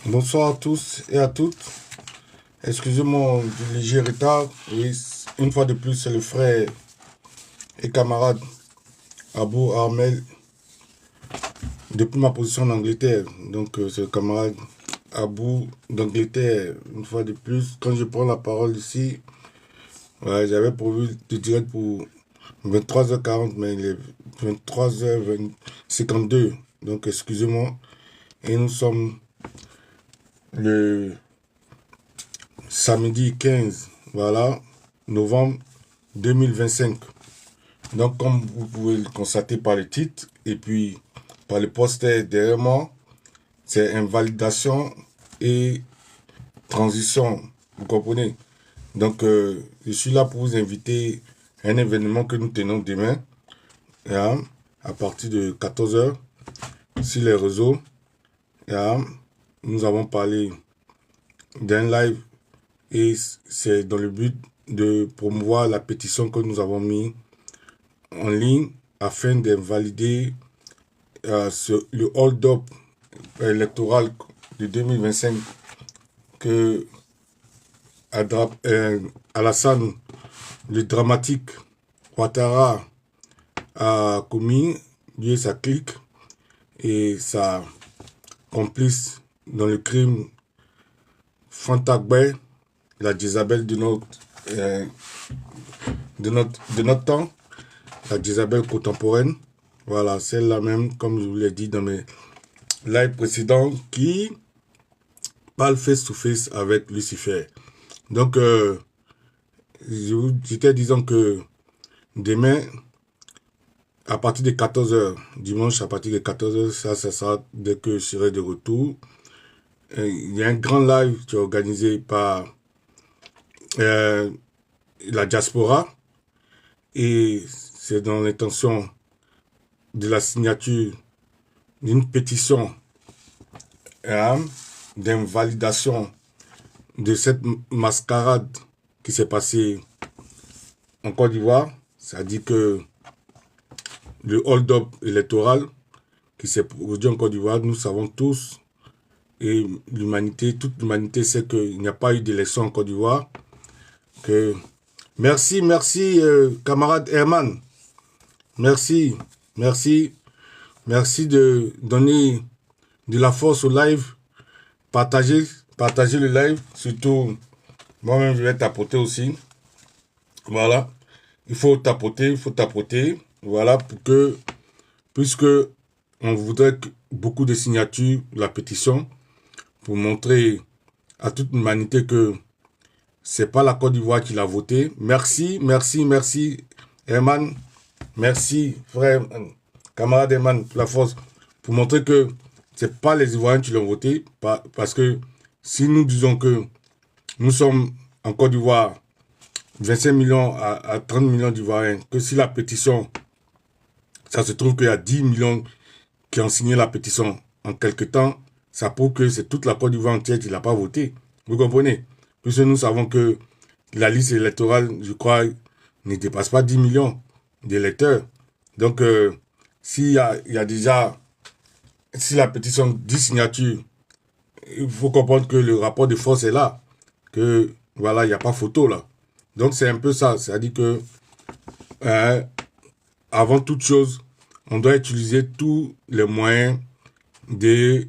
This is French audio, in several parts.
Bonsoir à tous et à toutes. Excusez-moi du léger retard. Oui, une fois de plus, c'est le frère et camarade Abou Armel depuis ma position en Angleterre. Donc, c'est le camarade Abou d'Angleterre. Une fois de plus, quand je prends la parole ici, ouais, j'avais prévu de direct pour 23h40, mais il est 23h52. Donc, excusez-moi. Et nous sommes le samedi 15, voilà, novembre 2025. Donc, comme vous pouvez le constater par le titre et puis par le poster derrière moi, c'est invalidation et transition. Vous comprenez? Donc, je suis là pour vous inviter à un événement que nous tenons demain, hein, à partir de 14h sur les réseaux. Hein, nous avons parlé d'un live et c'est dans le but de promouvoir la pétition que nous avons mis en ligne afin d'invalider le hold-up électoral de 2025 que Alassane, le dramatique Ouattara, a commis, lui et sa clique, et sa complice dans le crime Fantagbe, la Jézabel de notre temps, la Jézabel contemporaine. Voilà, celle-là même, comme je vous l'ai dit dans mes lives précédents, qui parle face-to-face avec Lucifer. Donc, j'étais disant que demain, à partir de 14h, dimanche à partir de 14h, ça sera dès que je serai de retour. Il y a un grand live qui est organisé par la diaspora et c'est dans l'intention de la signature d'une pétition d'invalidation de cette mascarade qui s'est passée en Côte d'Ivoire. C'est-à-dire que le hold-up électoral qui s'est produit en Côte d'Ivoire, nous savons tous, et l'humanité, toute l'humanité sait qu'il n'y a pas eu d'élection en Côte d'Ivoire. Merci, camarade Herman. Merci de donner de la force au live. Partagez le live. Surtout, moi-même, je vais tapoter aussi. Voilà. Il faut tapoter. Voilà, puisque on voudrait beaucoup de signatures, la pétition, pour montrer à toute l'humanité que c'est pas la Côte d'Ivoire qui l'a voté. Merci, Herman. Merci, frère, camarade Herman, pour la force, pour montrer que c'est pas les Ivoiriens qui l'ont voté, parce que si nous disons que nous sommes en Côte d'Ivoire 25 millions à 30 millions d'Ivoiriens, que si la pétition, ça se trouve qu'il y a 10 millions qui ont signé la pétition en quelque temps, ça prouve que c'est toute la Côte d'Ivoire entière qui l'a pas voté. Vous comprenez? Puisque nous savons que la liste électorale, je crois, ne dépasse pas 10 millions d'électeurs. Donc, s'il y a déjà, si la pétition 10 signatures, il faut comprendre que le rapport de force est là. Que, voilà, il n'y a pas photo là. Donc, c'est un peu ça. C'est-à-dire que, avant toute chose, on doit utiliser tous les moyens de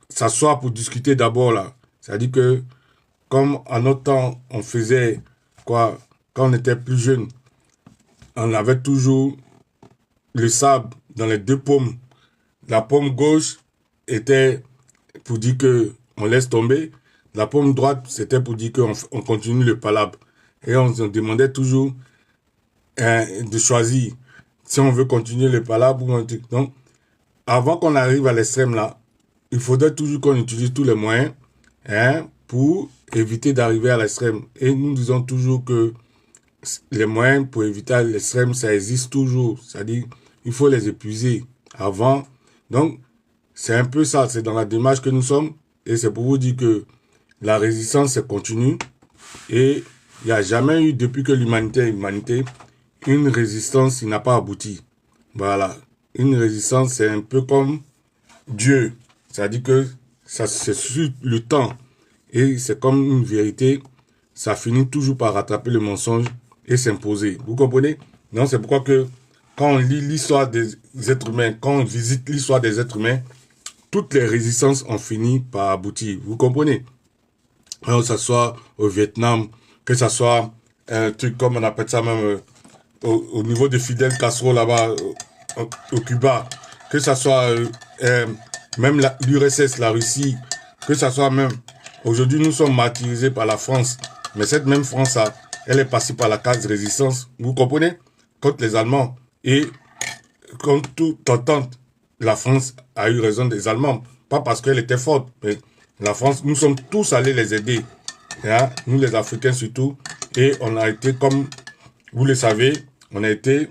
s'asseoir pour discuter d'abord là. C'est-à-dire que, comme à notre temps, on faisait quoi, quand on était plus jeune, on avait toujours le sable dans les deux paumes. La paume gauche était pour dire que on laisse tomber. La paume droite, c'était pour dire qu'on continue le palabre. Et on se demandait toujours de choisir si on veut continuer le palabre ou un truc. Donc, avant qu'on arrive à l'extrême là, il faudrait toujours qu'on utilise tous les moyens pour éviter d'arriver à l'extrême. Et nous disons toujours que les moyens pour éviter l'extrême, ça existe toujours. C'est-à-dire, il faut les épuiser avant. Donc, c'est un peu ça. C'est dans la démarche que nous sommes. Et c'est pour vous dire que la résistance, c'est continue. Et il n'y a jamais eu, depuis que l'humanité est humanité, une résistance qui n'a pas abouti. Voilà. une résistance, c'est un peu comme Dieu. C'est-à-dire que ça, c'est sur le temps. Et c'est comme une vérité. Ça finit toujours par rattraper le mensonge et s'imposer. Vous comprenez? Non, c'est pourquoi que quand on lit l'histoire des êtres humains, quand on visite l'histoire des êtres humains, toutes les résistances ont fini par aboutir. Vous comprenez? Que ce soit au Vietnam, que ce soit un truc comme on appelle ça même au niveau de Fidel Castro là-bas au Cuba, que ce soit même l'URSS, la Russie, que ce soit même aujourd'hui nous sommes martyrisés par la France, mais cette même France-là, elle est passée par la case de résistance, vous comprenez, contre les Allemands. Et contre toute entente, la France a eu raison des Allemands, pas parce qu'elle était forte, mais la France, nous sommes tous allés les aider, hein, nous les Africains surtout, et on a été, comme vous le savez, on a été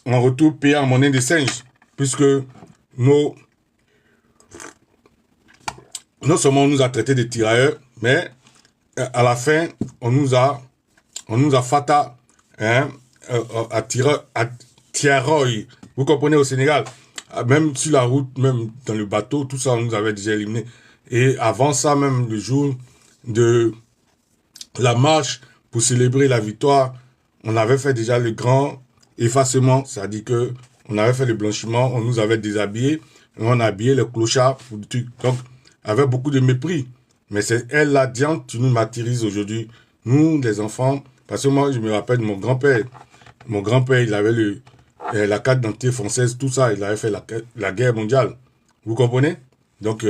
en retour payé en monnaie de singe, puisque non seulement on nous a traités de tirailleurs, mais à la fin, on nous a fata, hein, à Tiaroy. Vous comprenez, au Sénégal, même sur la route, même dans le bateau, tout ça, on nous avait déjà éliminé. Et avant ça, même le jour de la marche pour célébrer la victoire, on avait fait déjà le grand effacement, c'est-à-dire que on avait fait le blanchiment, on nous avait déshabillés, et on a habillé les clochards pour le truc. Donc, avec beaucoup de mépris. Mais c'est elle, la diante, qui nous martyrise aujourd'hui. Nous, les enfants, parce que moi, je me rappelle de mon grand-père. Mon grand-père, il avait la carte d'identité française, tout ça. Il avait fait la guerre mondiale. Vous comprenez? Donc,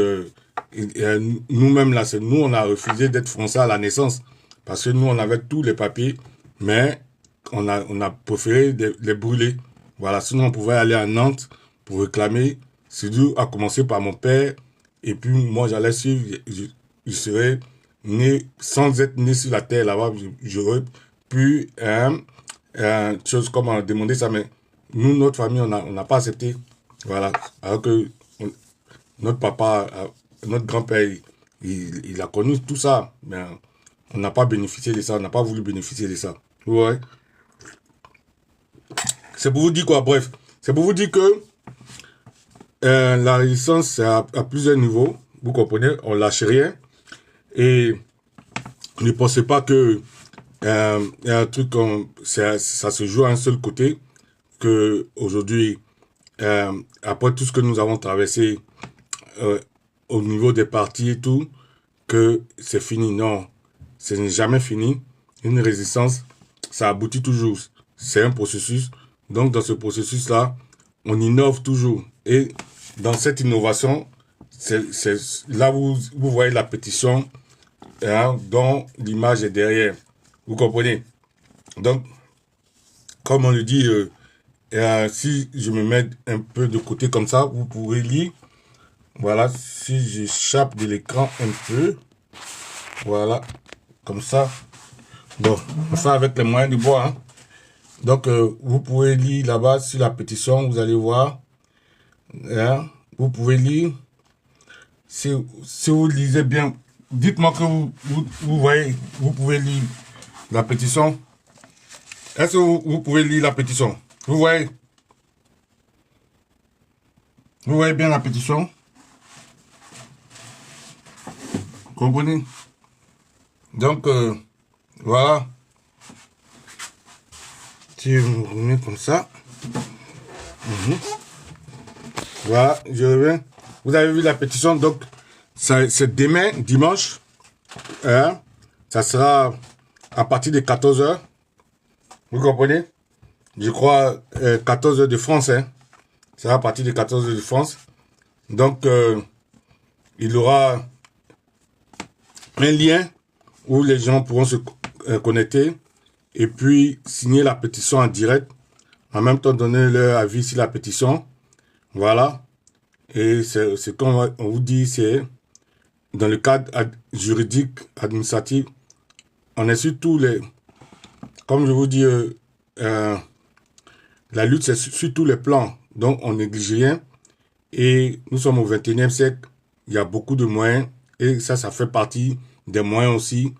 nous-mêmes, là, c'est nous, on a refusé d'être français à la naissance. Parce que nous, on avait tous les papiers, mais on a préféré les brûler. Voilà, sinon on pouvait aller à Nantes pour réclamer. C'est dû à commencer par mon père. Et puis, moi, j'allais suivre, je serais né, sans être né sur la terre là-bas, j'aurais pu, chose comme on a demandé ça, mais nous, notre famille, on n'a pas accepté. Voilà. Alors que notre papa, notre grand-père, il a connu tout ça, mais on n'a pas bénéficié de ça, on n'a pas voulu bénéficier de ça. Ouais. C'est pour vous dire quoi, bref. C'est pour vous dire que la résistance, c'est à plusieurs niveaux. Vous comprenez, on lâche rien. Et ne pensez pas que y a un truc comme ça se joue à un seul côté, que aujourd'hui, après tout ce que nous avons traversé au niveau des partis et tout, que c'est fini. Non, ce n'est jamais fini. Une résistance, ça aboutit toujours. C'est un processus. Donc, dans ce processus-là, on innove toujours. Et dans cette innovation, c'est là où vous voyez la pétition, hein, dont l'image est derrière. Vous comprenez? Donc, comme on le dit, si je me mets un peu de côté comme ça, vous pourrez lire. Voilà, si j'échappe de l'écran un peu. Voilà, comme ça. Bon, on fait avec les moyens du bois. Hein. Donc, vous pouvez lire là-bas sur la pétition, vous allez voir. Hein, vous pouvez lire. Si vous lisez bien, dites-moi que vous voyez, vous pouvez lire la pétition. Est-ce que vous pouvez lire la pétition? Vous voyez? Vous voyez bien la pétition? Comprenez? Donc, voilà. Si vous revenez comme ça. Voilà, je reviens. Vous avez vu la pétition, donc c'est demain, dimanche. Hein, ça sera à partir de 14h. Vous comprenez? Je crois 14h de France. Hein. Ça sera à partir de 14h de France. Donc, il y aura un lien où les gens pourront se connecter et puis signer la pétition en direct. En même temps, donner leur avis sur la pétition. Voilà. Et c'est comme on vous dit, c'est dans le cadre juridique, administratif, on est sur tous les... Comme je vous dis, la lutte, c'est sur tous les plans. Donc, on néglige rien. Et nous sommes au 21e siècle. Il y a beaucoup de moyens. Et ça fait partie des moyens aussi,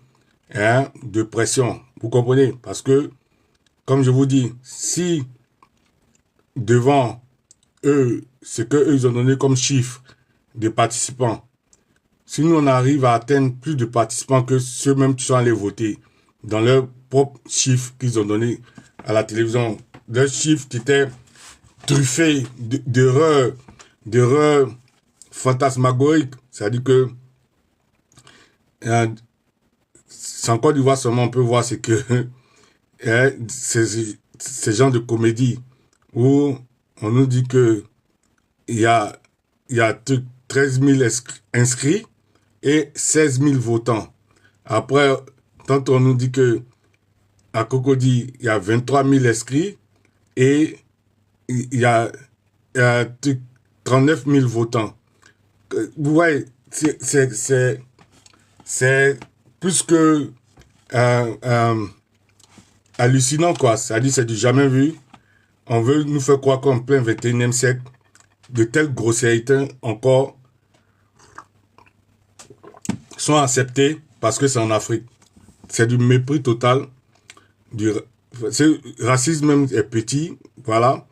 hein, de pression. Vous comprenez? Parce que, comme je vous dis, si devant eux, ce qu'eux ils ont donné comme chiffre de participants, si nous on arrive à atteindre plus de participants que ceux-mêmes qui sont allés voter dans leurs propres chiffres qu'ils ont donnés à la télévision, leurs chiffres qui étaient truffés d'erreurs fantasmagoriques, c'est-à-dire que c'est en Côte d'Ivoire seulement on peut voir ce que ces genres de comédie où on nous dit que il y a 13 000 inscrits et 16 000 votants. Après, quand on nous dit que à Cocody, il y a 23 000 inscrits et il y a 39 000 votants. Vous voyez, c'est plus que hallucinant, quoi. C'est-à-dire, c'est du jamais vu. On veut nous faire croire qu'en plein 21e siècle, de telles grossièretés encore sont acceptées parce que c'est en Afrique. C'est du mépris total. Ce racisme même est petit, voilà.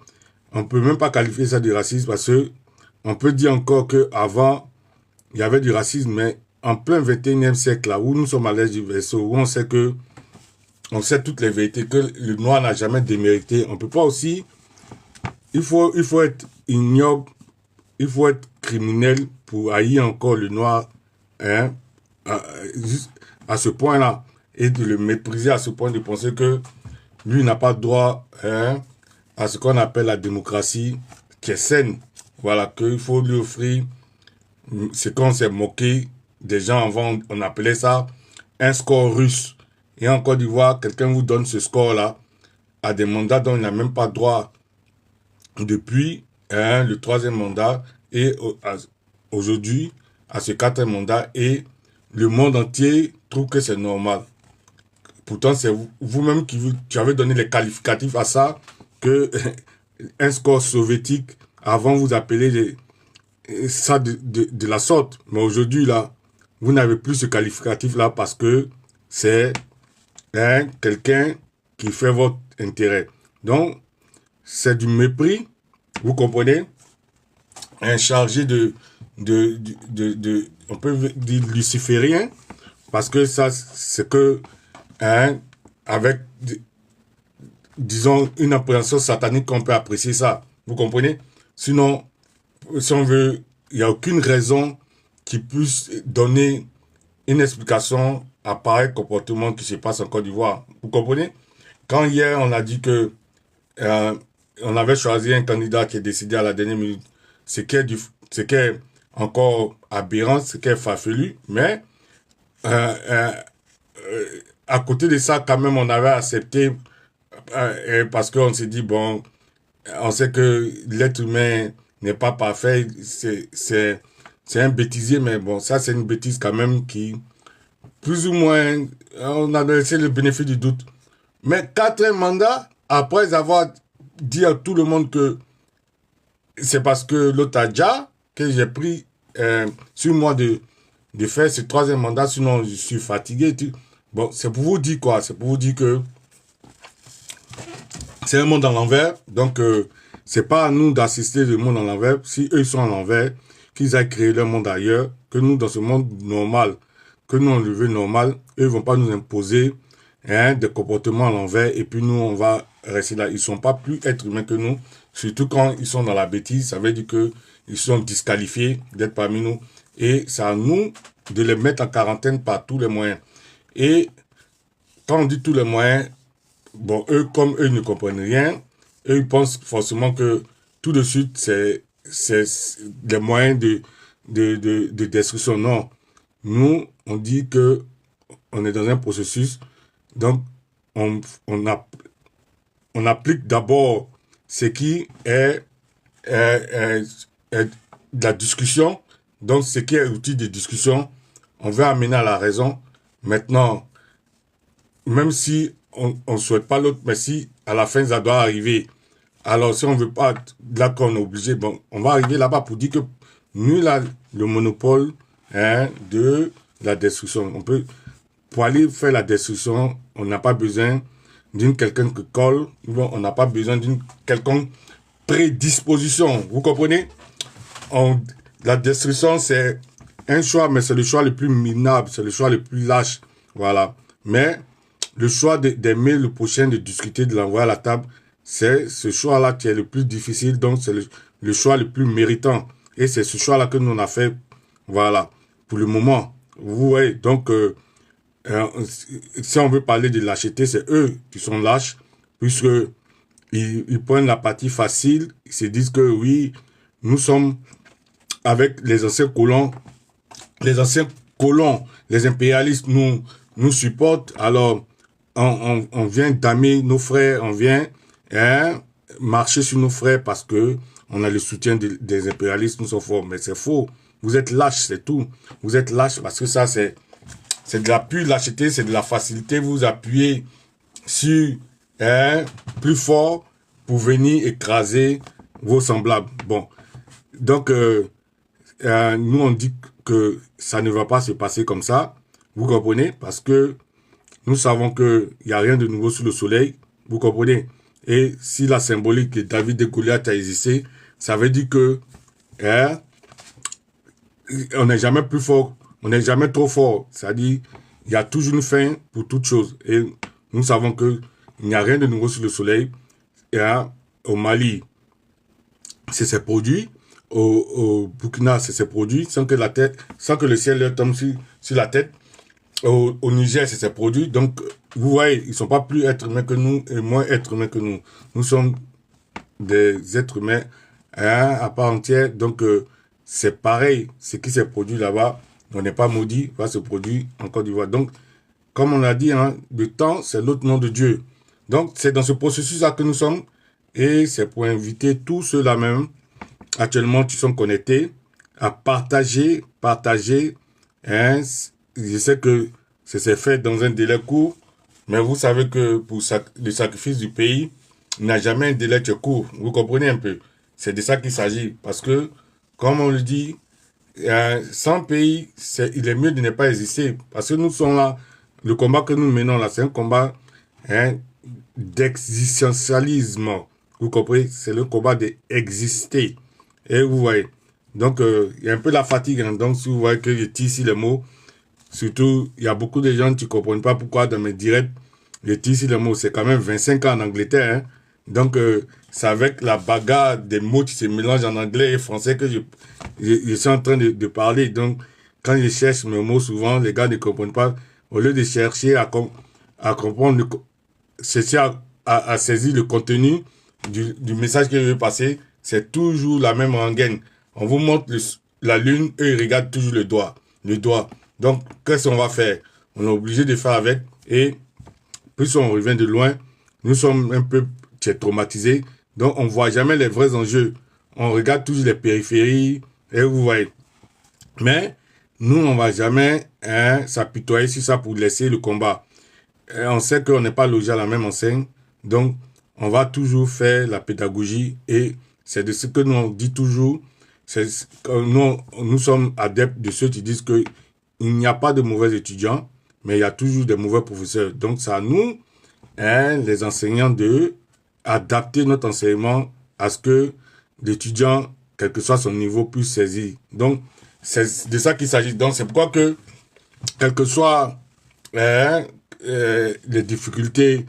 On peut même pas qualifier ça de racisme parce que on peut dire encore que avant il y avait du racisme, mais en plein 21e siècle, là, où nous sommes à l'âge du vaisseau, où on sait toutes les vérités, que le noir n'a jamais démérité, on peut pas aussi, il faut être ignoble, il faut être criminel pour haïr encore le noir, hein, à ce point-là, et de le mépriser à ce point de penser que lui n'a pas droit, hein, à ce qu'on appelle la démocratie, qui est saine. Voilà, qu'il faut lui offrir, c'est qu'on s'est moqué des gens avant, on appelait ça un score russe. Et en Côte d'Ivoire, quelqu'un vous donne ce score-là à des mandats dont il n'a même pas droit depuis le 3e mandat et aujourd'hui à ce 4e mandat, et le monde entier trouve que c'est normal. Pourtant, c'est vous-même qui avez donné les qualificatifs à ça, que un score soviétique, avant vous appelez ça de la sorte. Mais aujourd'hui, là, vous n'avez plus ce qualificatif-là parce que c'est quelqu'un qui fait votre intérêt. Donc, c'est du mépris, vous comprenez? Un chargé on peut dire luciférien, parce que ça, c'est que, avec, disons, une appréhension satanique qu'on peut apprécier ça. Vous comprenez? Sinon, si on veut, il n'y a aucune raison qui puisse donner une explication à pareil comportement qui se passe en Côte d'Ivoire. Vous comprenez? Quand hier, on a dit que on avait choisi un candidat qui est décidé à la dernière minute, ce qui est encore aberrant, ce qui est farfelu, mais à côté de ça, quand même, on avait accepté parce qu'on s'est dit, bon, on sait que l'être humain n'est pas parfait, c'est un bêtisier, mais bon, ça c'est une bêtise quand même qui, plus ou moins, on a laissé le bénéfice du doute. Mais 4e mandat, après avoir dit à tout le monde que c'est parce que l'autre a déjà, que j'ai pris sur moi de faire ce 3e mandat, sinon je suis fatigué. Bon, c'est pour vous dire quoi? C'est pour vous dire que c'est un monde à l'envers, donc c'est pas à nous d'assister le monde à l'envers. Si eux sont à l'envers, qu'ils aillent créer leur monde ailleurs, que nous, dans ce monde normal, que nous on le veut normal, eux vont pas nous imposer des comportements à l'envers, et puis nous on va rester là. Ils sont pas plus êtres humains que nous, surtout quand ils sont dans la bêtise. Ça veut dire que ils sont disqualifiés d'être parmi nous, et c'est à nous de les mettre en quarantaine par tous les moyens. Et quand on dit tous les moyens, bon, eux, comme eux ne comprennent rien, eux, ils pensent forcément que tout de suite, c'est des moyens de destruction. Non. Nous, on dit que on est dans un processus, donc on applique d'abord ce qui est de la discussion, donc ce qui est outil de discussion, on veut amener à la raison. Maintenant, même si on ne souhaite pas l'autre, mais si à la fin ça doit arriver, alors si on veut pas, là qu'on est obligé, bon, on va arriver là-bas pour dire que nous, là, le monopole de la destruction. Pour aller faire la destruction, on n'a pas besoin d'une quelqu'un qui colle, on n'a pas besoin d'une quelqu'un prédisposition. Vous comprenez? La destruction, c'est un choix, mais c'est le choix le plus minable, c'est le choix le plus lâche. Voilà. Mais le choix d'aimer le prochain, de discuter, de l'envoyer à la table, c'est ce choix-là qui est le plus difficile, donc c'est le choix le plus méritant. Et c'est ce choix-là que nous on a fait, voilà, pour le moment. Vous voyez, donc, si on veut parler de lâcheté, c'est eux qui sont lâches, puisque ils prennent la partie facile, ils se disent que oui, nous sommes avec les anciens colons, les impérialistes nous supportent, alors on vient damer nos frères, on vient marcher sur nos frères parce que on a le soutien des impérialistes, nous sommes forts, mais c'est faux. Vous êtes lâches, c'est tout. Vous êtes lâches parce que ça, c'est de la pure lâcheté, c'est de la facilité. Vous appuyez sur plus fort pour venir écraser vos semblables. Bon, donc nous on dit que ça ne va pas se passer comme ça. Vous comprenez? Parce que nous savons que il y a rien de nouveau sous le soleil. Vous comprenez? Et si la symbolique de David et Goliath a existé, ça veut dire que on n'est jamais plus fort, on n'est jamais trop fort. C'est-à-dire, il y a toujours une fin pour toute chose. Et nous savons que il n'y a rien de nouveau sous le soleil. Et au Mali, c'est ses produits. Au Burkina, c'est ses produits, sans que le ciel leur tombe sur la tête. Au Niger, c'est ses produits. Donc, vous voyez, ils ne sont pas plus êtres humains que nous et moins êtres humains que nous. Nous sommes des êtres humains à part entière. Donc, c'est pareil. Ce qui s'est produit là-bas, on n'est pas maudit, va se produire en Côte d'Ivoire. Donc, comme on l'a dit, le temps, c'est l'autre nom de Dieu. Donc, c'est dans ce processus-là que nous sommes. Et c'est pour inviter tous ceux-là même, actuellement, qui sont connectés, à partager. Je sais que ça s'est fait dans un délai court, mais vous savez que pour le sacrifice du pays, il n'y a jamais un délai qui est court. Vous comprenez un peu? C'est de ça qu'il s'agit. Parce que, comme on le dit, sans pays, il est mieux de ne pas exister. Parce que nous sommes là, le combat que nous menons là, c'est un combat d'existentialisme. Vous comprenez? C'est le combat d'exister. Et vous voyez. Donc, il y a un peu la fatigue. Donc, si vous voyez que je tire ici les mots, surtout, il y a beaucoup de gens qui ne comprennent pas pourquoi dans mes directs, je tire ici les mots. C'est quand même 25 ans en Angleterre. Donc, c'est avec la bagarre des mots qui se mélangent en anglais et français que je suis en train de parler. Donc, quand je cherche mes mots, souvent, les gars ne comprennent pas. Au lieu de chercher à comprendre, chercher à saisir le contenu du message que je veux passer, c'est toujours la même rengaine. On vous montre la lune, eux, ils regardent toujours le doigt. Donc, qu'est-ce qu'on va faire? On est obligé de faire avec. Et plus on revient de loin, nous sommes un peu traumatisés. Donc, on ne voit jamais les vrais enjeux. On regarde toujours les périphéries. Et vous voyez. Mais, nous, on ne va jamais s'apitoyer sur ça pour laisser le combat. Et on sait qu'on n'est pas logé à la même enseigne. Donc, on va toujours faire la pédagogie. Et c'est de ce que nous on dit toujours. Nous sommes adeptes de ceux qui disent que il n'y a pas de mauvais étudiants, mais il y a toujours des mauvais professeurs. Donc, c'est à nous, les enseignants, de adapter notre enseignement à ce que l'étudiant, quel que soit son niveau, puisse saisir. Donc, c'est de ça qu'il s'agit. Donc, c'est pourquoi que, quelles que soient les difficultés,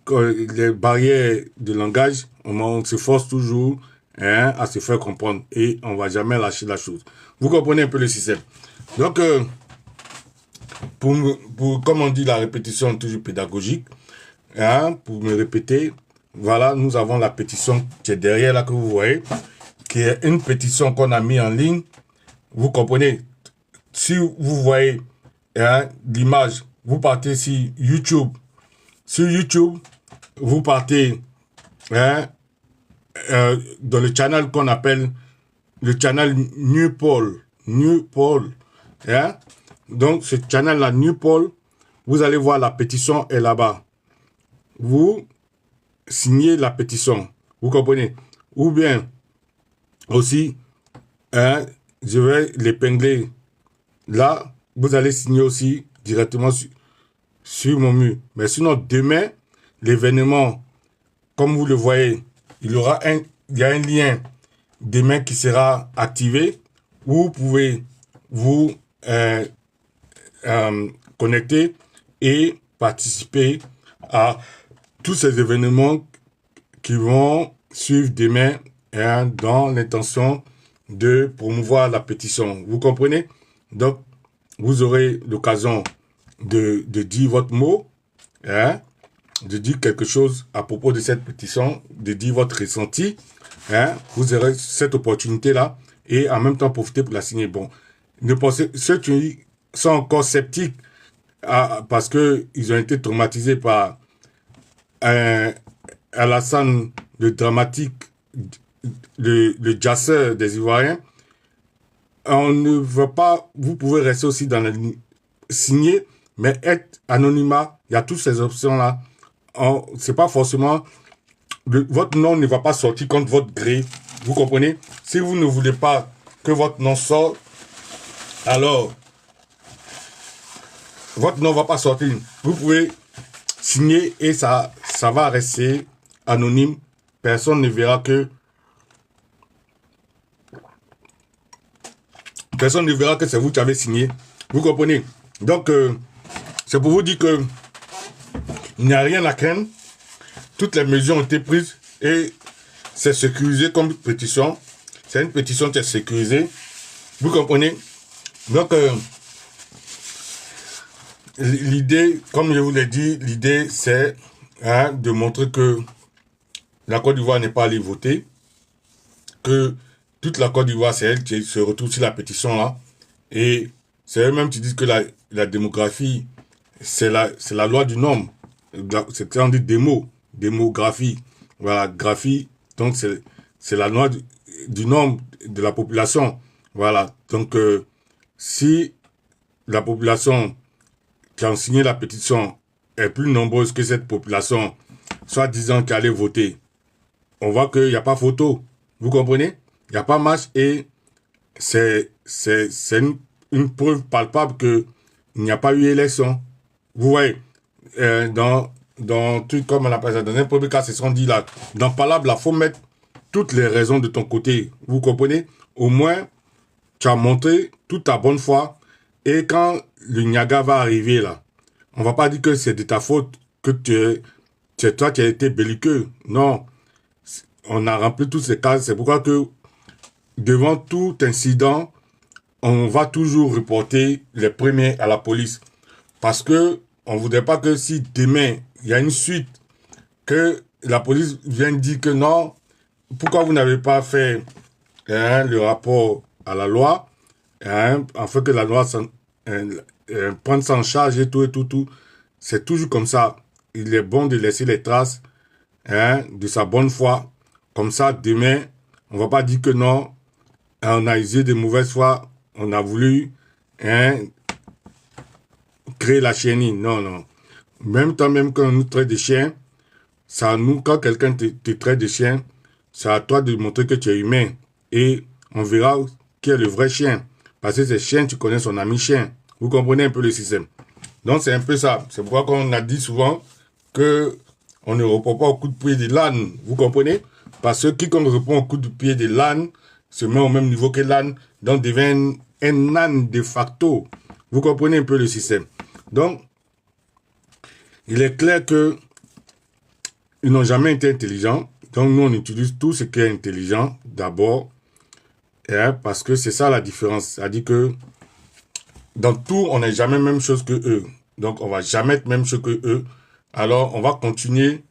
les barrières de langage, on se force toujours à se faire comprendre et on va jamais lâcher la chose. Vous comprenez un peu le système. Donc, comme on dit, la répétition est toujours pédagogique. Pour me répéter, voilà, nous avons la pétition qui est derrière là que vous voyez, qui est une pétition qu'on a mis en ligne. Vous comprenez? Si vous voyez l'image, vous partez sur YouTube. Sur YouTube, vous partez dans le channel qu'on appelle le channel New Paul. Donc, ce channel-là, New Paul, vous allez voir la pétition est là-bas. Vous signez la pétition. Vous comprenez? Ou bien, aussi, je vais l'épingler. Là, vous allez signer aussi directement sur mon mur. Mais sinon, demain, l'événement, comme vous le voyez, il y aura il y a un lien demain qui sera activé où vous pouvez vous connecter et participer à tous ces événements qui vont suivre demain dans l'intention de promouvoir la pétition. Vous comprenez? Donc, vous aurez l'occasion de dire votre mot, de dire quelque chose à propos de cette pétition, de dire votre ressenti. Vous aurez cette opportunité-là et en même temps profiter pour la signer. Bon, ne pensez, ceux qui sont encore sceptiques parce qu'ils ont été traumatisés par Alassane, le dramatique, le jazzeur des Ivoiriens, on ne veut pas, vous pouvez rester aussi dans la ligne, signer, mais être anonymat, il y a toutes ces options-là. C'est pas forcément, votre nom ne va pas sortir contre votre gré, vous comprenez? Si vous ne voulez pas que votre nom sorte, alors, votre nom ne va pas sortir. Vous pouvez signer et ça va rester anonyme. Personne ne verra que c'est vous qui avez signé. Vous comprenez? Donc, c'est pour vous dire que il n'y a rien à craindre. Toutes les mesures ont été prises et c'est sécurisé comme pétition. C'est une pétition qui est sécurisée. Vous comprenez? Donc, l'idée, comme je vous l'ai dit, l'idée c'est de montrer que la Côte d'Ivoire n'est pas allée voter, que toute la Côte d'Ivoire, c'est elle qui se retrouve sur la pétition là. Et c'est eux-mêmes qui disent que la démographie, c'est la loi du nombre. C'est on dit démographie. Voilà, graphie, donc c'est la loi du nombre de la population. Voilà, donc si la population qui a signé la pétition est plus nombreuse que cette population, soit disant qui allait voter, on voit qu'il n'y a pas photo. Vous comprenez? Il n'y a pas marche et c'est une preuve palpable qu'il n'y a pas eu élection. Vous voyez, dans truc comme on appelle ça, dans un premier cas, c'est ce qu'on dit là. Dans Palable, il faut mettre toutes les raisons de ton côté. Vous comprenez? Au moins, tu as montré toute ta bonne foi. Et quand le Niaga va arriver là, on va pas dire que c'est de ta faute que c'est toi qui as été belliqueux. Non. On a rempli toutes ces cases. C'est pourquoi que devant tout incident, on va toujours reporter les premiers à la police. Parce que on voudrait pas que si demain, il y a une suite, que la police vienne dire que non, pourquoi vous n'avez pas fait le rapport à la loi, afin que la loi prenne ça en charge et tout. C'est toujours comme ça. Il est bon de laisser les traces de sa bonne foi. Comme ça, demain, on va pas dire que non, on a usé de mauvaise foi, on a voulu créer la chenille. Non. Même temps, même quand on nous traite de chien, quand quelqu'un te traite de chien, c'est à toi de montrer que tu es humain. Et on verra qui est le vrai chien. Parce que c'est chien, tu connais son ami chien. Vous comprenez un peu le système. Donc c'est un peu ça. C'est pourquoi qu'on a dit souvent que on ne répond pas au coup de pied de l'âne. Vous comprenez? Parce que quiconque répond au coup de pied de l'âne se met au même niveau que l'âne, donc devient un âne de facto. Vous comprenez un peu le système. Donc, il est clair que ils n'ont jamais été intelligents. Donc, nous, on utilise tout ce qui est intelligent d'abord. Parce que c'est ça la différence. C'est-à-dire que dans tout, on n'est jamais même chose que eux. Donc, on va jamais être même chose que eux. Alors, on va continuer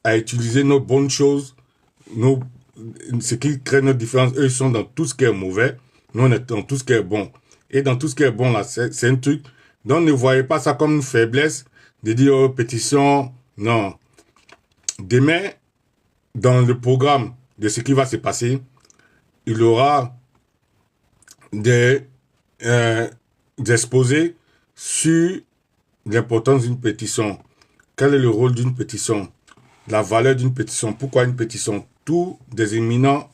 à utiliser nos bonnes choses, ce qui crée notre différence. Eux, ils sont dans tout ce qui est mauvais. Nous, on est dans tout ce qui est bon. Et dans tout ce qui est bon, là, c'est un truc. Donc, ne voyez pas ça comme une faiblesse de dire, oh, pétition. Non. Demain, dans le programme de ce qui va se passer, il y aura des exposés sur l'importance d'une pétition. Quel est le rôle d'une pétition? La valeur d'une pétition. Pourquoi une pétition? Tous des éminents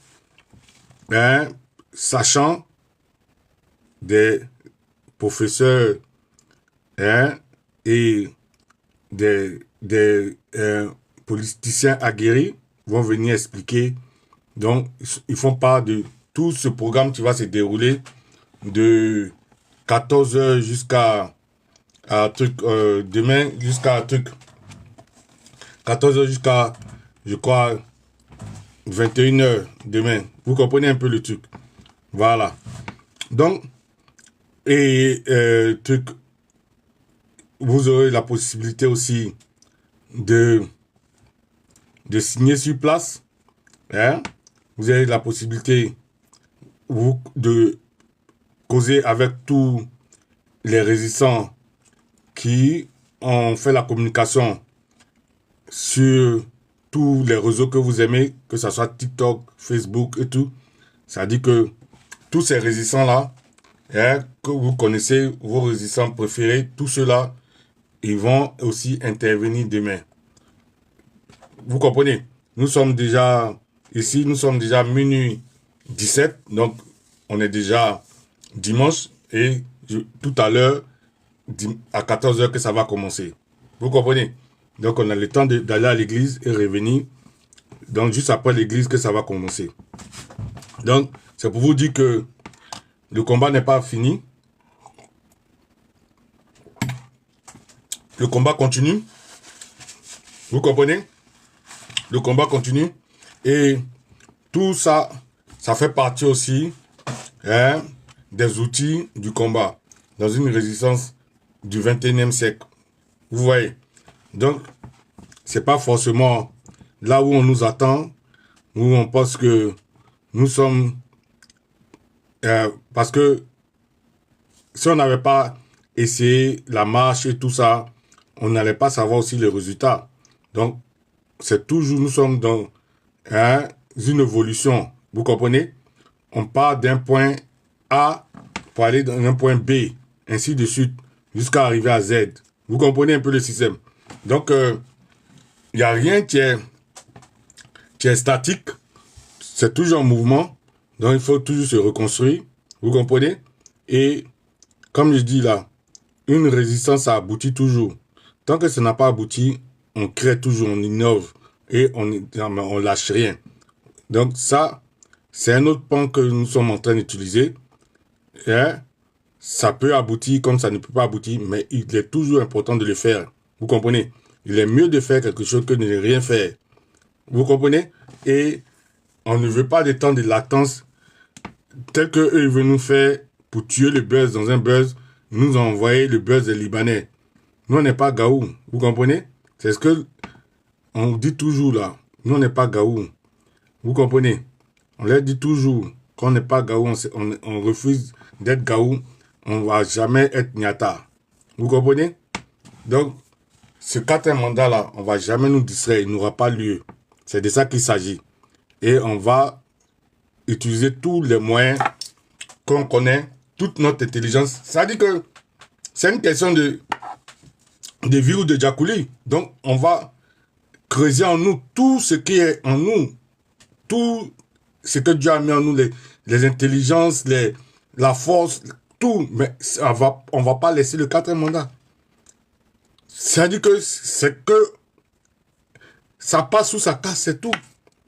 sachants, des professeurs et des politiciens aguerris vont venir expliquer Donc, ils font part de tout ce programme qui va se dérouler de 14 heures jusqu'à demain, jusqu'à 14 heures jusqu'à, je crois, 21 heures demain. Vous comprenez un peu le truc. Voilà. Donc, vous aurez la possibilité aussi de signer sur place. Hein? Vous avez la possibilité de causer avec tous les résistants qui ont fait la communication sur tous les réseaux que vous aimez, que ce soit TikTok, Facebook et tout. Ça dit que tous ces résistants-là, que vous connaissez, vos résistants préférés, tous ceux-là, ils vont aussi intervenir demain. Vous comprenez? Nous sommes déjà minuit 17, donc on est déjà dimanche et tout à l'heure, à 14 heures que ça va commencer. Vous comprenez? Donc on a le temps d'aller à l'église et revenir. Donc juste après l'église que ça va commencer. Donc c'est pour vous dire que le combat n'est pas fini. Le combat continue. Vous comprenez? Le combat continue. Et tout ça, ça fait partie aussi des outils du combat dans une résistance du 21e siècle. Vous voyez? Donc, c'est pas forcément là où on nous attend, où on pense que nous sommes... parce que si on n'avait pas essayé la marche et tout ça, on n'allait pas savoir aussi les résultats. Donc, c'est toujours, nous sommes dans une évolution. Vous comprenez? On part d'un point A pour aller dans un point B, ainsi de suite, jusqu'à arriver à Z. Vous comprenez un peu le système? Donc, il n'y a rien qui est statique. C'est toujours en mouvement. Donc, il faut toujours se reconstruire. Vous comprenez? Et, comme je dis là, une résistance, ça aboutit toujours. Tant que ça n'a pas abouti, on crée toujours, on innove et on lâche rien. Donc ça, c'est un autre pan que nous sommes en train d'utiliser. Ça peut aboutir comme ça ne peut pas aboutir, mais il est toujours important de le faire. Vous comprenez? Il est mieux de faire quelque chose que de ne rien faire. Vous comprenez? Et on ne veut pas des temps de latence tel que eux ils veulent nous faire pour tuer le buzz dans un buzz, nous envoyer le buzz des Libanais. Nous, on n'est pas Gaou. Vous comprenez? C'est ce que on dit toujours là. Nous, on n'est pas Gaou. Vous comprenez? On leur dit toujours qu'on n'est pas Gaou. On refuse d'être Gaou. On ne va jamais être Nyata. Vous comprenez? Donc, ce quatrième mandat-là, on ne va jamais nous distraire. Il n'aura pas lieu. C'est de ça qu'il s'agit. Et on va utiliser tous les moyens qu'on connaît, toute notre intelligence. Ça dit que c'est une question de vie ou de Djakouli. Donc, on va creuser en nous tout ce qui est en nous. Tout ce que Dieu a mis en nous, les intelligences, la force, tout. Mais on va pas laisser le quatrième mandat. C'est-à-dire que c'est que ça passe ou ça casse, c'est tout.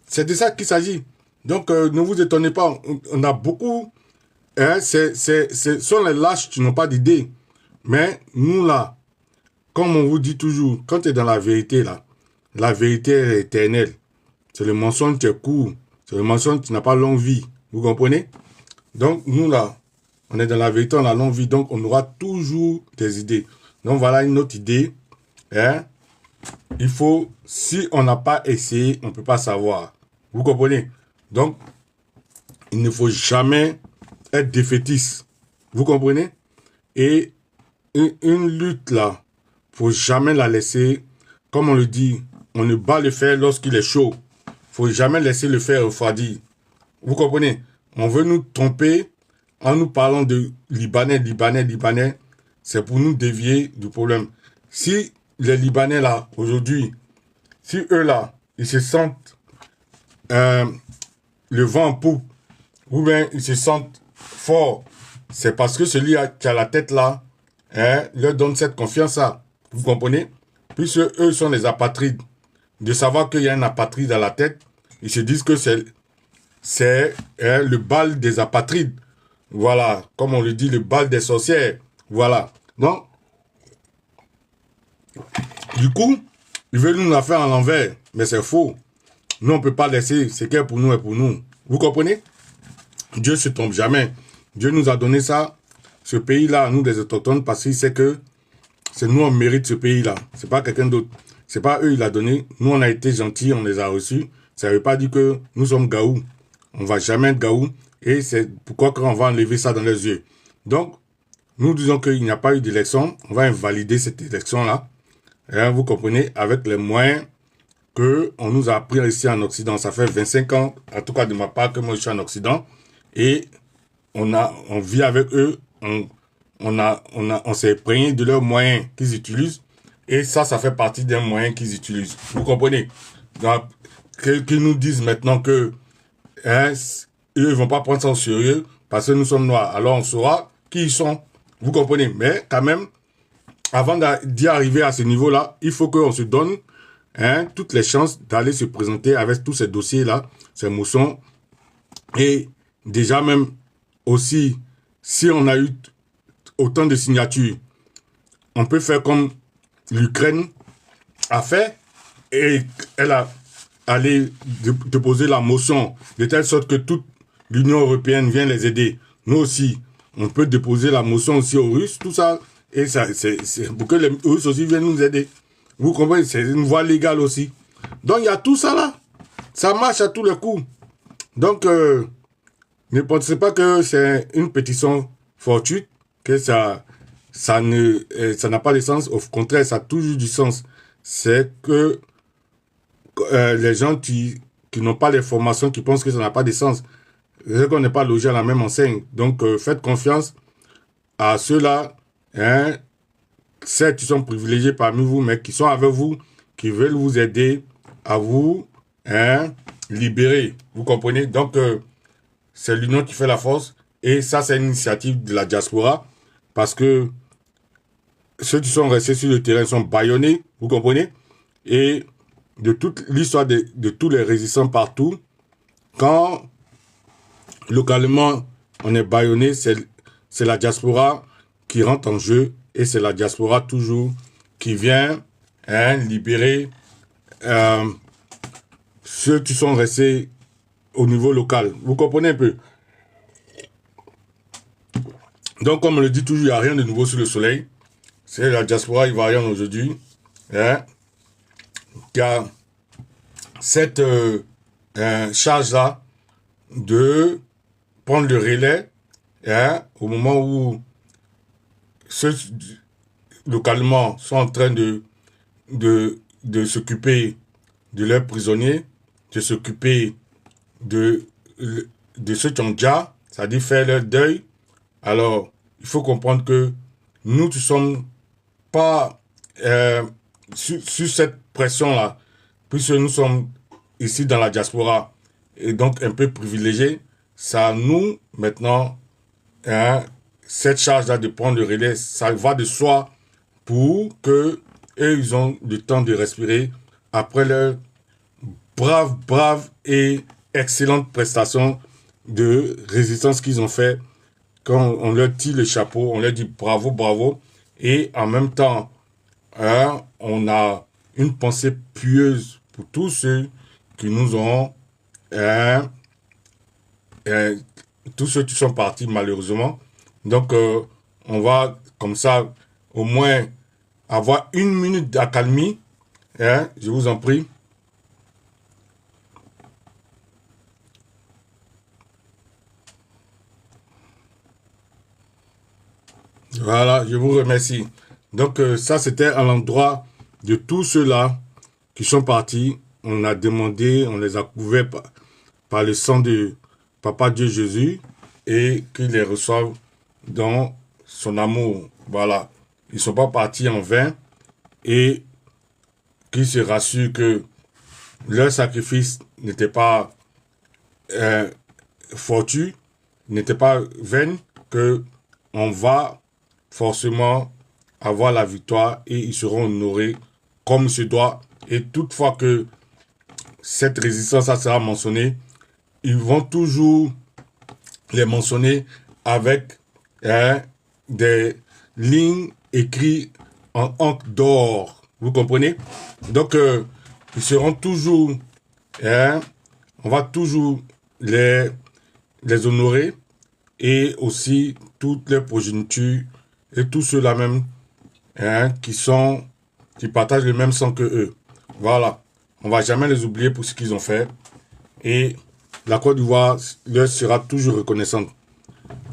C'est de ça qu'il s'agit. Donc, ne vous étonnez pas. On a beaucoup... sont les lâches qui n'ont pas d'idée. Mais nous, là, comme on vous dit toujours, quand tu es dans la vérité, là, la vérité est éternelle. C'est le mensonge qui est court. C'est le mensonge qui n'a pas longue vie. Vous comprenez? Donc, nous, là, on est dans la vérité, on a longue vie. Donc, on aura toujours des idées. Donc, voilà une autre idée. Il faut, si on n'a pas essayé, on ne peut pas savoir. Vous comprenez? Donc, il ne faut jamais être défaitiste. Vous comprenez? Et une lutte, là, faut jamais la laisser, comme on le dit, on ne bat le fer lorsqu'il est chaud. Faut jamais laisser le fer refroidir. Vous comprenez? On veut nous tromper en nous parlant de Libanais. C'est pour nous dévier du problème. Si les Libanais là, aujourd'hui, si eux là, ils se sentent le vent en poupe, ou bien ils se sentent forts, c'est parce que celui qui a la tête là, leur donne cette confiance-là. Vous comprenez? Puisque eux sont les apatrides. De savoir qu'il y a un apatride à la tête, ils se disent que c'est c'est le bal des apatrides. Voilà, comme on le dit, le bal des sorcières. Voilà. Donc, du coup, ils veulent nous la faire à l'envers, mais c'est faux. Nous, on ne peut pas laisser ce qui est pour nous et pour nous. Vous comprenez? Dieu ne se trompe jamais. Dieu nous a donné ça, ce pays-là, à nous des autochtones, parce qu'il sait que c'est nous, on mérite ce pays-là. C'est pas quelqu'un d'autre. C'est pas eux, il a donné. Nous, on a été gentils, on les a reçus. Ça ne veut pas dire que nous sommes gaou. On va jamais être gaou. Et c'est pourquoi on va enlever ça dans les yeux. Donc, nous disons qu'il n'y a pas eu d'élection. On va invalider cette élection-là. Vous comprenez, avec les moyens que on nous a appris ici en Occident. Ça fait 25 ans, en tout cas de ma part, que moi je suis en Occident. Et on vit avec eux. On s'est imprégné de leurs moyens qu'ils utilisent. Et ça fait partie des moyens qu'ils utilisent. Vous comprenez? Donc, qu'ils nous disent maintenant que eux, ils vont pas prendre ça au sérieux parce que nous sommes noirs. Alors on saura qui ils sont. Vous comprenez? Mais quand même, avant d'y arriver à ce niveau-là, il faut qu'on se donne toutes les chances d'aller se présenter avec tous ces dossiers-là, ces motions. Et déjà même aussi, si on a eu autant de signatures, on peut faire comme l'Ukraine a fait et elle a allé déposer la motion de telle sorte que toute l'Union européenne vient les aider. Nous aussi, on peut déposer la motion aussi aux Russes, tout ça, et ça, c'est pour que les Russes aussi viennent nous aider. Vous comprenez? C'est une voie légale aussi. Donc il y a tout ça là. Ça marche à tous les coups. Donc, ne pensez pas que c'est une pétition fortuite, que ça n'a pas de sens. Au contraire, ça a toujours du sens. C'est que les gens qui n'ont pas les formations, qui pensent que ça n'a pas de sens, c'est qu'on n'est pas logé à la même enseigne. Donc, faites confiance à ceux-là, certes, qui sont privilégiés parmi vous, mais qui sont avec vous, qui veulent vous aider à vous libérer. Vous comprenez? Donc, c'est l'union qui fait la force. Et ça, c'est une initiative de la diaspora. Parce que ceux qui sont restés sur le terrain sont bâillonnés. Vous comprenez? Et de toute l'histoire de tous les résistants partout, quand localement on est bâillonné, c'est la diaspora qui rentre en jeu. Et c'est la diaspora toujours qui vient libérer ceux qui sont restés au niveau local. Vous comprenez un peu? Donc, comme on le dit toujours, il n'y a rien de nouveau sous le soleil. C'est la diaspora ivoirienne aujourd'hui qui a cette charge-là de prendre le relais au moment où ceux localement sont en train de s'occuper de leurs prisonniers, de s'occuper de ceux qui ont déjà, c'est-à-dire faire leur deuil. Alors, il faut comprendre que nous ne sommes pas sur cette pression-là, puisque nous sommes ici dans la diaspora et donc un peu privilégiés. Ça nous, maintenant, cette charge-là de prendre le relais, ça va de soi pour que eux, ils ont le temps de respirer après leur brave et excellente prestation de résistance qu'ils ont fait. Quand on leur tire le chapeau, on leur dit bravo. Et en même temps, on a une pensée pieuse pour tous ceux qui nous ont, tous ceux qui sont partis malheureusement. Donc, on va comme ça au moins avoir une minute d'accalmie. Je vous en prie. Voilà, je vous remercie. Donc, ça, c'était à l'endroit de tous ceux-là qui sont partis. On a demandé, on les a couverts par le sang de Papa Dieu Jésus et qu'ils les reçoivent dans son amour. Voilà. Ils ne sont pas partis en vain et qu'ils se rassurent que leur sacrifice n'était pas fortuit, n'était pas vain, que on va forcément avoir la victoire et ils seront honorés comme il se doit. Et toutefois que cette résistance ça sera mentionnée, ils vont toujours les mentionner avec des lignes écrites en encre d'or. Vous comprenez? Donc, ils seront toujours, on va toujours les honorer, et aussi toutes les progénitures et tous ceux-là même qui partagent le même sang que eux. Voilà. On va jamais les oublier pour ce qu'ils ont fait. Et la Côte d'Ivoire leur sera toujours reconnaissante.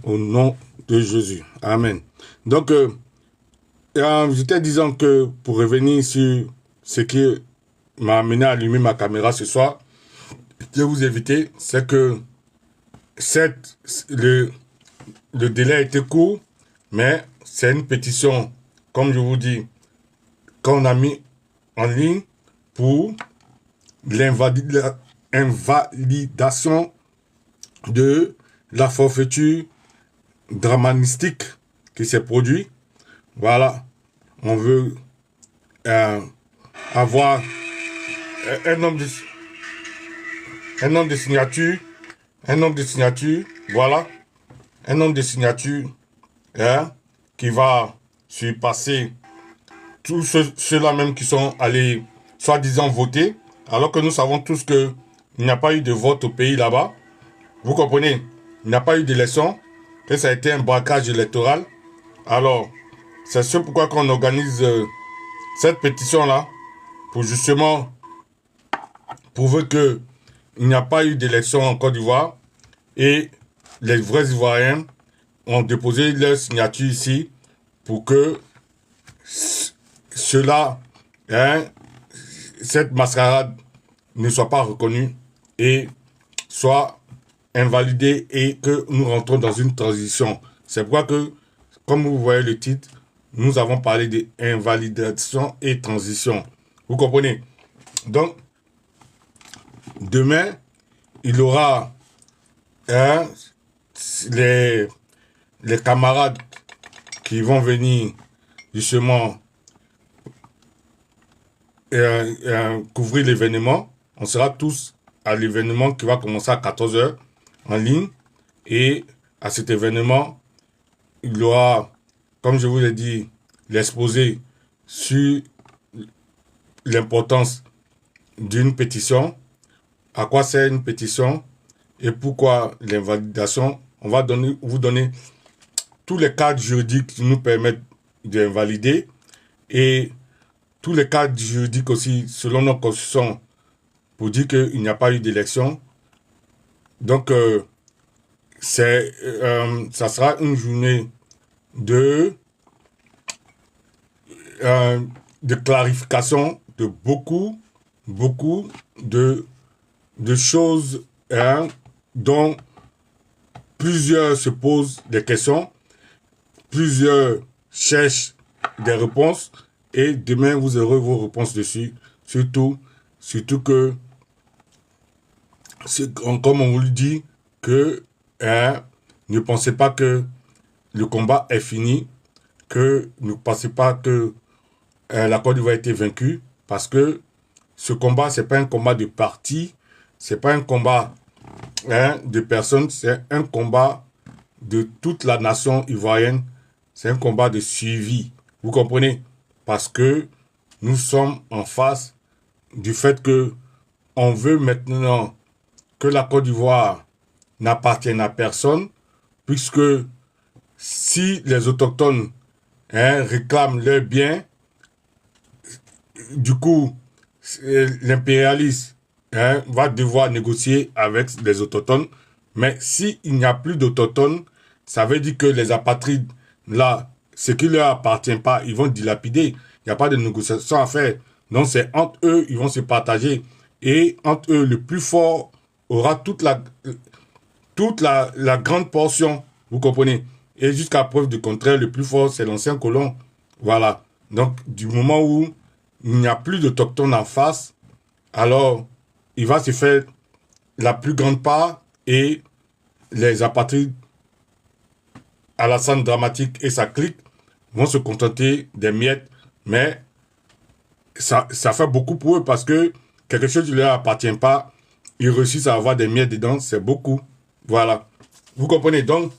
Au nom de Jésus. Amen. Donc, j'étais disant que pour revenir sur ce qui m'a amené à allumer ma caméra ce soir, je vais vous éviter, c'est que le délai a été court, mais c'est une pétition, comme je vous dis, qu'on a mis en ligne pour l'invalidation de la forfaiture dramatique qui s'est produite. Voilà. On veut avoir un nombre de signatures. Un nombre de signatures. Voilà. Un nombre de signatures qui va surpasser tous ceux-là même qui sont allés soi-disant voter, alors que nous savons tous qu'il n'y a pas eu de vote au pays là-bas. Vous comprenez? Il n'y a pas eu d'élection, que ça a été un braquage électoral. Alors, c'est ce pourquoi qu'on organise cette pétition-là, pour justement prouver qu'il n'y a pas eu d'élection en Côte d'Ivoire, et les vrais Ivoiriens ont déposé leur signature ici pour que cela, cette mascarade ne soit pas reconnue et soit invalidée, et que nous rentrons dans une transition. C'est pourquoi que, comme vous voyez le titre, nous avons parlé d'invalidation et transition. Vous comprenez? Donc, demain, il y aura les camarades qui vont venir justement couvrir l'événement. On sera tous à l'événement qui va commencer à 14h en ligne. Et à cet événement, il y aura, comme je vous l'ai dit, l'exposé sur l'importance d'une pétition, à quoi sert une pétition et pourquoi l'invalidation. On va vous donner tous les cadres juridiques qui nous permettent d'invalider, et tous les cadres juridiques aussi selon nos constitutions pour dire qu'il n'y a pas eu d'élection. Donc, ça sera une journée de clarification de beaucoup de choses dont plusieurs se posent des questions, plusieurs cherchent des réponses, et demain vous aurez vos réponses dessus. Surtout que, comme on vous le dit, que ne pensez pas que le combat est fini, que ne pensez pas que la Côte d'Ivoire a été vaincue, parce que ce combat, c'est pas un combat de parti, c'est pas un combat de personnes, c'est un combat de toute la nation ivoirienne, c'est un combat de suivi. Vous comprenez? Parce que nous sommes en face du fait que on veut maintenant que la Côte d'Ivoire n'appartienne à personne, puisque si les autochtones réclament leurs biens, du coup, l'impérialiste va devoir négocier avec les autochtones. Mais s'il n'y a plus d'autochtones, ça veut dire que les apatrides, là, ce qui leur appartient pas, ils vont dilapider. Il n'y a pas de négociation à faire. Donc c'est entre eux, ils vont se partager. Et entre eux, le plus fort aura toute la grande portion. Vous comprenez? Et jusqu'à preuve du contraire, le plus fort, c'est l'ancien colon. Voilà. Donc, du moment où il n'y a plus d'autochtones en face, alors il va se faire la plus grande part, et les apatrides, Alassane Dramatique et sa clique, vont se contenter des miettes. Mais ça fait beaucoup pour eux, parce que quelque chose ne leur appartient pas, ils réussissent à avoir des miettes dedans, c'est beaucoup. Voilà. Vous comprenez? Donc,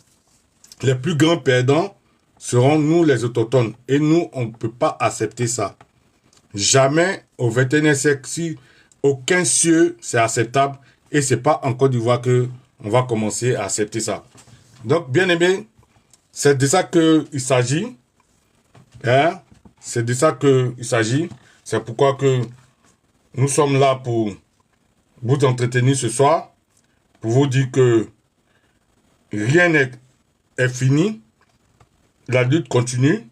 les plus grands perdants seront nous, les autochtones. Et nous, on ne peut pas accepter ça. Jamais au XXIe siècle, si aucun cieux, c'est acceptable. Et c'est pas en Côte d'Ivoire que on va commencer à accepter ça. Donc, bien aimé, c'est de ça qu'il s'agit. Hein? C'est de ça qu'il s'agit. C'est pourquoi que nous sommes là pour vous entretenir ce soir, pour vous dire que rien est fini. La lutte continue.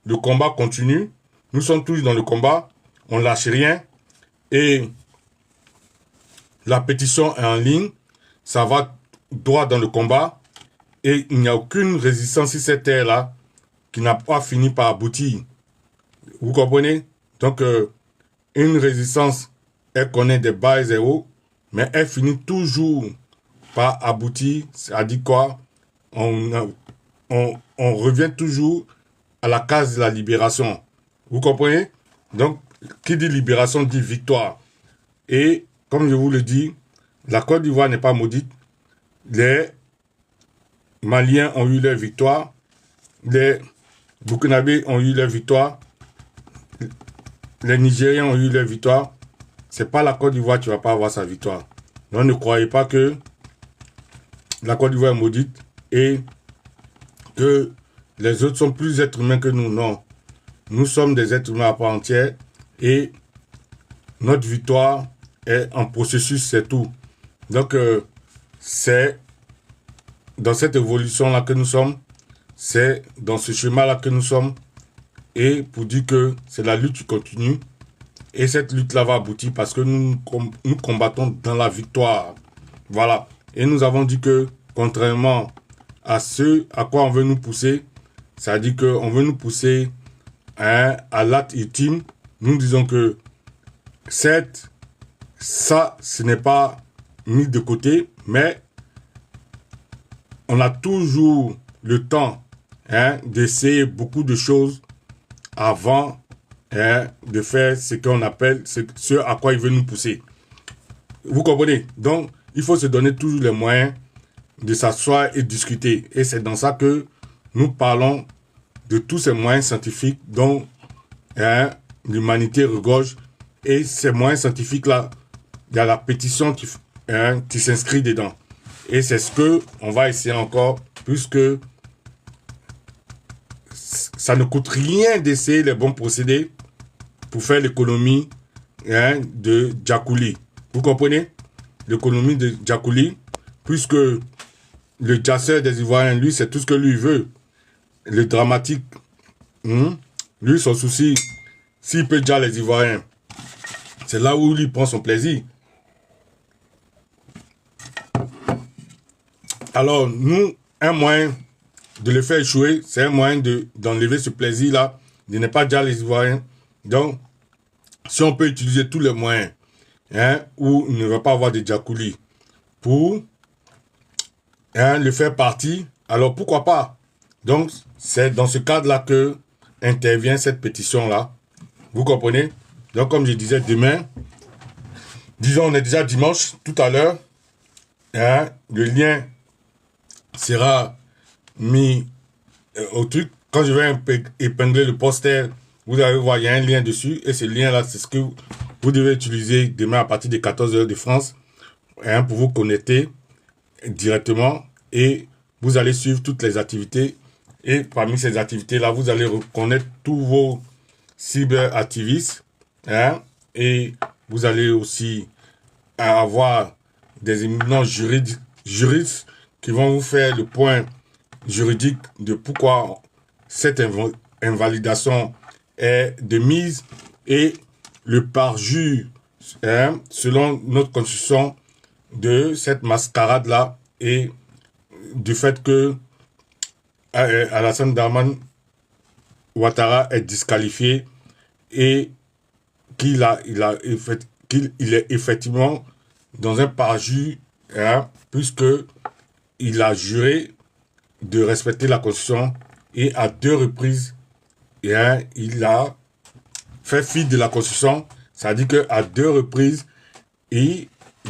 Le combat continue. Nous sommes tous dans le combat. On ne lâche rien. Et la pétition est en ligne. Ça va droit dans le combat. Et il n'y a aucune résistance sur cette terre-là qui n'a pas fini par aboutir. Vous comprenez? Donc, une résistance, elle connaît des bas et des hauts, mais elle finit toujours par aboutir. C'est-à-dire quoi? On revient toujours à la case de la libération. Vous comprenez? Donc, qui dit libération dit victoire. Et, comme je vous le dis, la Côte d'Ivoire n'est pas maudite. Les Maliens ont eu leur victoire. Les Burkinabés ont eu leur victoire. Les Nigériens ont eu leur victoire. C'est pas la Côte d'Ivoire qui va pas avoir sa victoire. Donc ne croyez pas que la Côte d'Ivoire est maudite et que les autres sont plus êtres humains que nous. Non. Nous sommes des êtres humains à part entière et notre victoire est en processus, c'est tout. Donc c'est dans cette évolution-là que nous sommes. C'est dans ce chemin-là que nous sommes. Et pour dire que c'est la lutte qui continue. Et cette lutte-là va aboutir parce que nous combattons dans la victoire. Voilà. Et nous avons dit que, contrairement à ce à quoi on veut nous pousser, c'est-à-dire qu'on veut nous pousser à l'acte ultime, nous disons que ça, ce n'est pas mis de côté, mais on a toujours le temps d'essayer beaucoup de choses avant de faire ce qu'on appelle, ce à quoi il veut nous pousser. Vous comprenez? Donc, il faut se donner toujours les moyens de s'asseoir et discuter. Et c'est dans ça que nous parlons de tous ces moyens scientifiques dont l'humanité regorge. Et ces moyens scientifiques-là, il y a la pétition qui s'inscrit dedans. Et c'est ce que on va essayer encore, puisque ça ne coûte rien d'essayer les bons procédés pour faire l'économie de Djakouli. Vous comprenez? L'économie de Djakouli, puisque le jasseur des Ivoiriens, lui, c'est tout ce que lui veut. Le dramatique, lui, son souci, s'il peut déjà les Ivoiriens, c'est là où lui prend son plaisir. Alors, nous, un moyen de le faire échouer, c'est un moyen d'enlever ce plaisir-là, de ne pas déjà les Ivoiriens. Donc, si on peut utiliser tous les moyens, où il ne va pas avoir de Djakouli, pour le faire partie, alors pourquoi pas? Donc, c'est dans ce cadre-là que intervient cette pétition-là. Vous comprenez? Donc, comme je disais, demain, disons, on est déjà dimanche, tout à l'heure, le lien sera mis au truc. Quand je vais épingler le poster, vous allez voir, il y a un lien dessus. Et ce lien-là, c'est ce que vous devez utiliser demain à partir de 14h de France pour vous connecter directement. Et vous allez suivre toutes les activités. Et parmi ces activités-là, vous allez reconnaître tous vos cyberactivistes. Et vous allez aussi avoir des éminents juristes qui vont vous faire le point juridique de pourquoi cette invalidation est de mise et le parjure, selon notre constitution, de cette mascarade-là et du fait que Alassane Dramane Ouattara est disqualifié et qu'il est effectivement dans un parjure, puisque il a juré de respecter la Constitution et à 2 reprises, il a fait fi de la Constitution. C'est-à-dire qu'à 2 reprises, il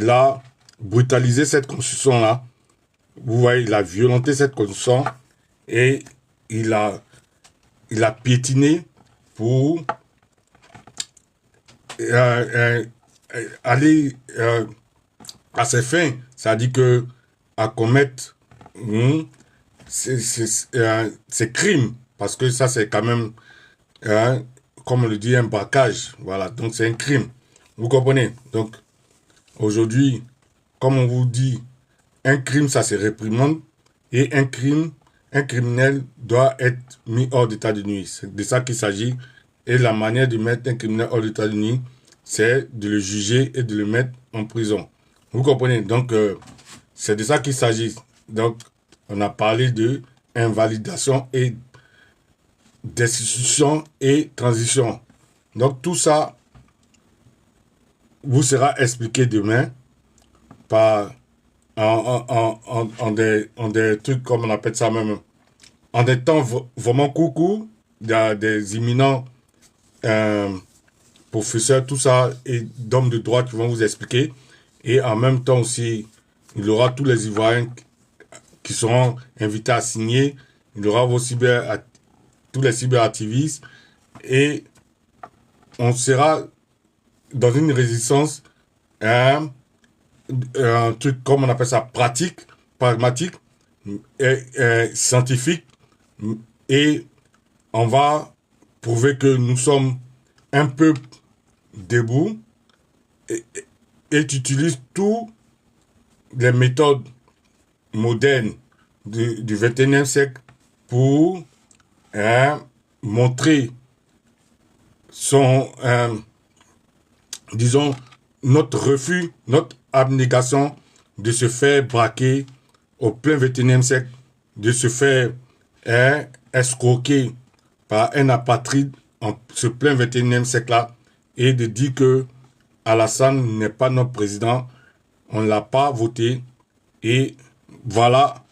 a brutalisé cette constitution-là. Vous voyez, il a violenté cette constitution et il a piétiné pour aller à ses fins. C'est-à-dire que à commettre ces crimes, parce que ça c'est quand même, comme on le dit, un braquage. Voilà, donc c'est un crime. Vous comprenez? Donc aujourd'hui, comme on vous dit, un crime ça se réprimande et un criminel doit être mis hors d'état de nuire. C'est de ça qu'il s'agit. Et la manière de mettre un criminel hors d'état de nuire, c'est de le juger et de le mettre en prison. Vous comprenez? Donc, c'est de ça qu'il s'agit. Donc, on a parlé de invalidation et destitution et transition. Donc, tout ça vous sera expliqué demain par en des trucs, comme on appelle ça même, en des temps vraiment coucou, il y a des imminents professeurs, tout ça, et d'hommes de droit qui vont vous expliquer. Et en même temps aussi, il y aura tous les Ivoiriens qui seront invités à signer. Il y aura tous les cyberactivistes. Et on sera dans une résistance, un truc, comme on appelle ça, pratique, pragmatique, et scientifique. Et on va prouver que nous sommes un peuple debout et tu utilises toutes les méthodes modernes du 21e siècle pour montrer disons, notre refus, notre abnégation de se faire braquer au plein 21e siècle, de se faire escroquer par un apatride en ce plein 21e siècle-là et de dire que Alassane n'est pas notre président, on ne l'a pas voté et voilà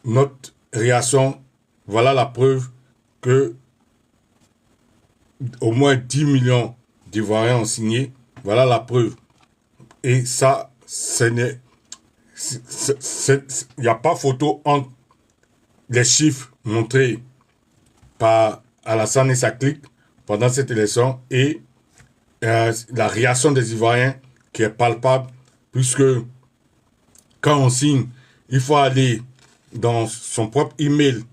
notre réaction, voilà la preuve que au moins 10 millions d'Ivoiriens ont signé, voilà la preuve. Et ça, il n'y a pas photo entre les chiffres montrés par Alassane et sa clique pendant cette élection et la réaction des Ivoiriens qui est palpable, puisque quand on signe, il faut aller dans son propre email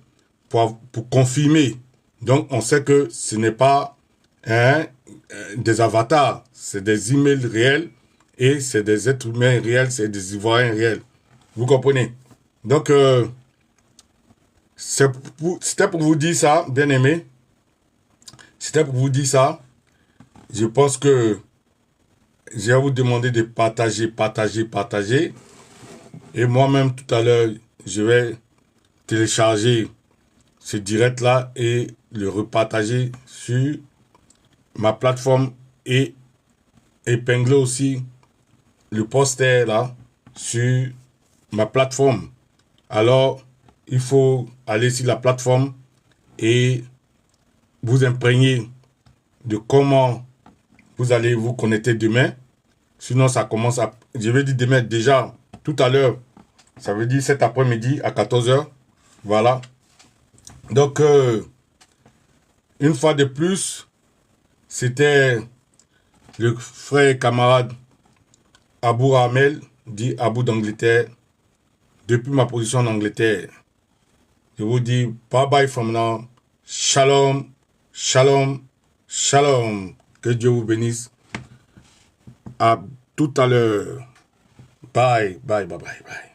pour confirmer. Donc on sait que ce n'est pas des avatars, c'est des emails réels et c'est des êtres humains réels, c'est des Ivoiriens réels. Vous comprenez? Donc c'était pour vous dire ça, bien aimé. C'était pour vous dire ça. Je pense que je vais vous demander de partager. Et moi-même, tout à l'heure, je vais télécharger ce direct-là et le repartager sur ma plateforme et épingler aussi le poster là sur ma plateforme. Alors, il faut aller sur la plateforme et vous imprégner de comment vous allez vous connecter demain. Sinon, ça commence à... Je vais dire demain déjà, tout à l'heure. Ça veut dire cet après-midi à 14h. Voilà. Donc, une fois de plus, c'était le frère et camarade Abou Ramel, dit Abou d'Angleterre, depuis ma position en Angleterre. Je vous dis bye bye from now. Shalom, shalom, shalom. Que Dieu vous bénisse. À tout à l'heure. Bye, bye, bye, bye, bye.